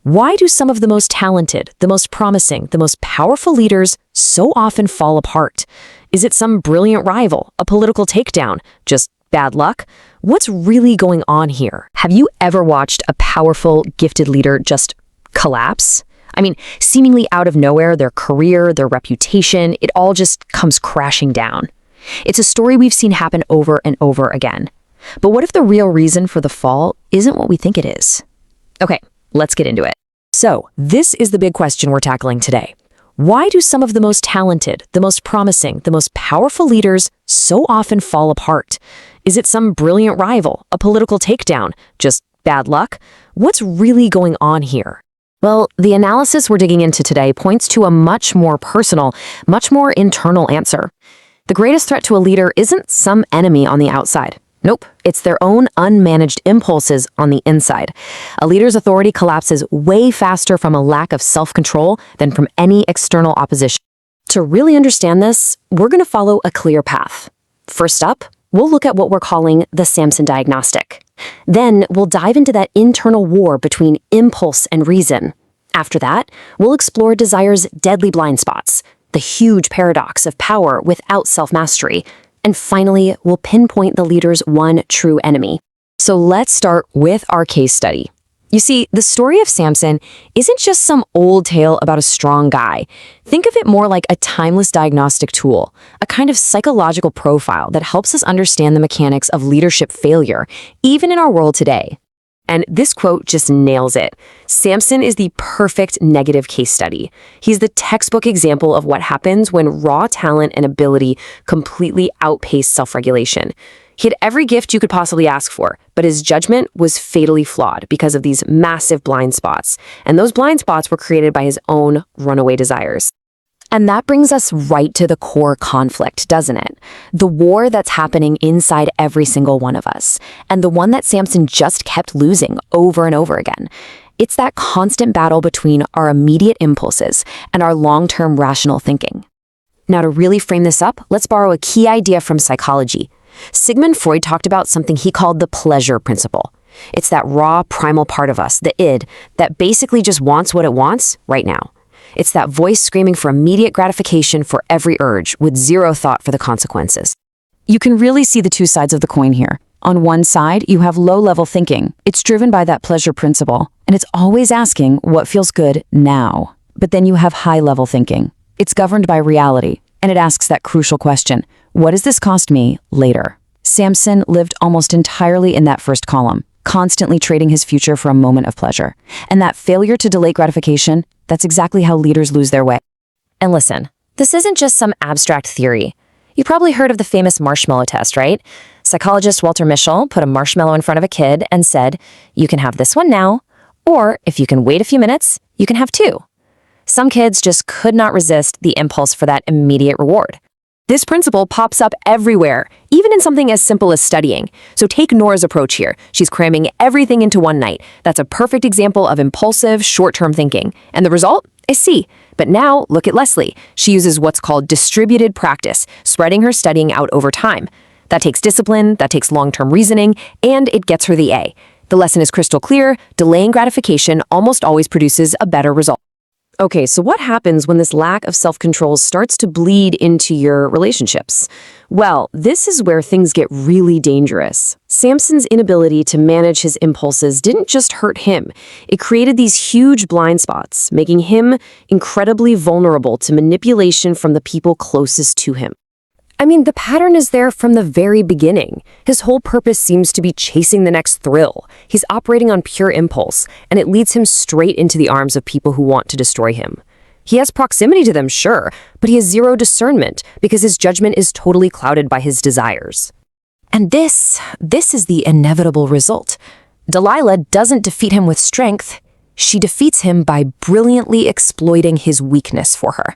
Why do some of the most talented, the most promising, the most powerful leaders so often fall apart? Is it some brilliant rival, a political takedown, just bad luck? What's really going on here? Have you ever watched a powerful, gifted leader just collapse? I mean, seemingly out of nowhere, their career, their reputation, it all just comes crashing down. It's a story we've seen happen over and over again. But what if the real reason for the fall isn't what we think it is? Okay, let's get into it. So, this is the big question we're tackling today. Why do some of the most talented, the most promising, the most powerful leaders so often fall apart? Is it some brilliant rival, a political takedown, just bad luck? What's really going on here? Well, the analysis we're digging into today points to a much more personal, much more internal answer. The greatest threat to a leader isn't some enemy on the outside. Nope, it's their own unmanaged impulses on the inside. A leader's authority collapses way faster from a lack of self-control than from any external opposition. To really understand this, we're going to follow a clear path. First up, we'll look at what we're calling the Samson Diagnostic. Then we'll dive into that internal war between impulse and reason. After that, we'll explore desire's deadly blind spots, the huge paradox of power without self-mastery. And finally, we'll pinpoint the leader's one true enemy. So let's start with our case study. You see, the story of Samson isn't just some old tale about a strong guy. Think of it more like a timeless diagnostic tool, a kind of psychological profile that helps us understand the mechanics of leadership failure, even in our world today. And this quote just nails it. Samson is the perfect negative case study. He's the textbook example of what happens when raw talent and ability completely outpace self-regulation. He had every gift you could possibly ask for, but his judgment was fatally flawed because of these massive blind spots. And those blind spots were created by his own runaway desires. And that brings us right to the core conflict, doesn't it? The war that's happening inside every single one of us, and the one that Samson just kept losing over and over again. It's that constant battle between our immediate impulses and our long-term rational thinking. Now, to really frame this up, let's borrow a key idea from psychology. Sigmund Freud talked about something he called the pleasure principle. It's that raw, primal part of us, the id, that basically just wants what it wants right now. It's that voice screaming for immediate gratification for every urge, with zero thought for the consequences. You can really see the two sides of the coin here. On one side, you have low-level thinking. It's driven by that pleasure principle, and it's always asking what feels good now. But then you have high-level thinking. It's governed by reality, and it asks that crucial question, what does this cost me later? Samson lived almost entirely in that first column, constantly trading his future for a moment of pleasure. And that failure to delay gratification, that's exactly how leaders lose their way. And listen, this isn't just some abstract theory. You probably heard of the famous marshmallow test, right? Psychologist Walter Mischel put a marshmallow in front of a kid and said, you can have this one now, or if you can wait a few minutes, you can have two. Some kids just could not resist the impulse for that immediate reward. This principle pops up everywhere, even in something as simple as studying. So take Nora's approach here. She's cramming everything into one night. That's a perfect example of impulsive, short-term thinking. And the result is C. But now, look at Leslie. She uses what's called distributed practice, spreading her studying out over time. That takes discipline, that takes long-term reasoning, and it gets her the A. The lesson is crystal clear. Delaying gratification almost always produces a better result. Okay, so what happens when this lack of self-control starts to bleed into your relationships? Well, this is where things get really dangerous. Samson's inability to manage his impulses didn't just hurt him. It created these huge blind spots, making him incredibly vulnerable to manipulation from the people closest to him. I mean, the pattern is there from the very beginning. His whole purpose seems to be chasing the next thrill. He's operating on pure impulse, and it leads him straight into the arms of people who want to destroy him. He has proximity to them, sure, but he has zero discernment because his judgment is totally clouded by his desires. And this is the inevitable result. Delilah doesn't defeat him with strength. She defeats him by brilliantly exploiting his weakness for her.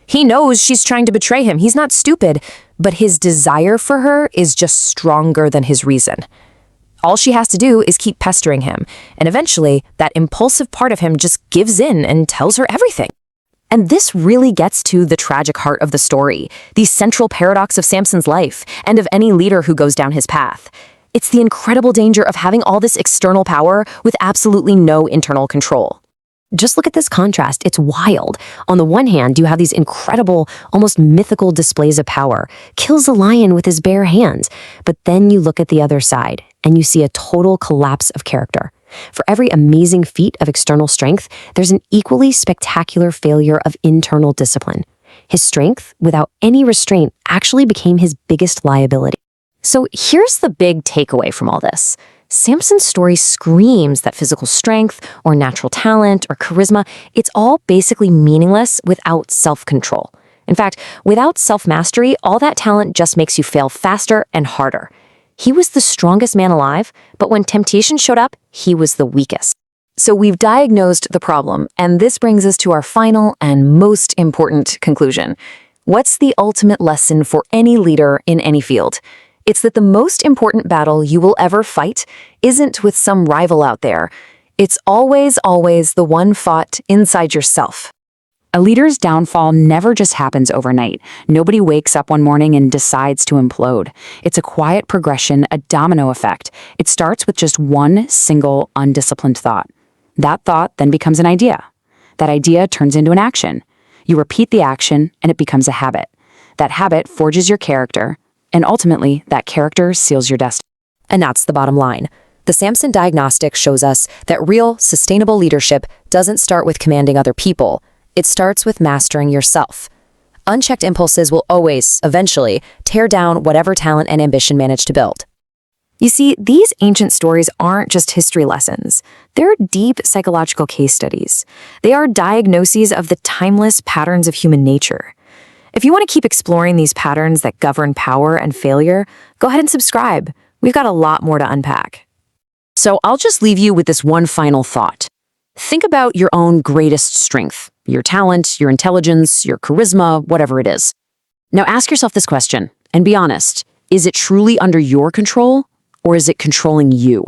He knows she's trying to betray him. He's not stupid, but his desire for her is just stronger than his reason. All she has to do is keep pestering him, and eventually that impulsive part of him just gives in and tells her everything. And this really gets to the tragic heart of the story, the central paradox of Samson's life and of any leader who goes down his path. It's the incredible danger of having all this external power with absolutely no internal control. Just look at this contrast. It's wild. On the one hand, you have these incredible, almost mythical displays of power. Kills a lion with his bare hands. But then you look at the other side, and you see a total collapse of character. For every amazing feat of external strength, there's an equally spectacular failure of internal discipline. His strength, without any restraint, actually became his biggest liability. So here's the big takeaway from all this. Samson's story screams that physical strength, or natural talent, or charisma, it's all basically meaningless without self-control. In fact, without self-mastery, all that talent just makes you fail faster and harder. He was the strongest man alive, but when temptation showed up, he was the weakest. So we've diagnosed the problem, and this brings us to our final and most important conclusion. What's the ultimate lesson for any leader in any field? It's that the most important battle you will ever fight isn't with some rival out there. It's always the one fought inside yourself. A leader's downfall never just happens overnight. Nobody wakes up one morning and decides to implode. It's a quiet progression, a domino effect. It starts with just one single undisciplined thought. That thought then becomes an idea. That idea turns into an action. You repeat the action and it becomes a habit. That habit forges your character, and ultimately that character seals your destiny. And that's the bottom line. The Samson Diagnostic shows us that real, sustainable leadership doesn't start with commanding other people. It starts with mastering yourself. Unchecked impulses will always, eventually, tear down whatever talent and ambition managed to build. You see, these ancient stories aren't just history lessons. They're deep psychological case studies. They are diagnoses of the timeless patterns of human nature. If you want to keep exploring these patterns that govern power and failure, go ahead and subscribe. We've got a lot more to unpack. So I'll just leave you with this one final thought. Think about your own greatest strength, your talent, your intelligence, your charisma, whatever it is. Now ask yourself this question, and be honest. Is it truly under your control, or is it controlling you?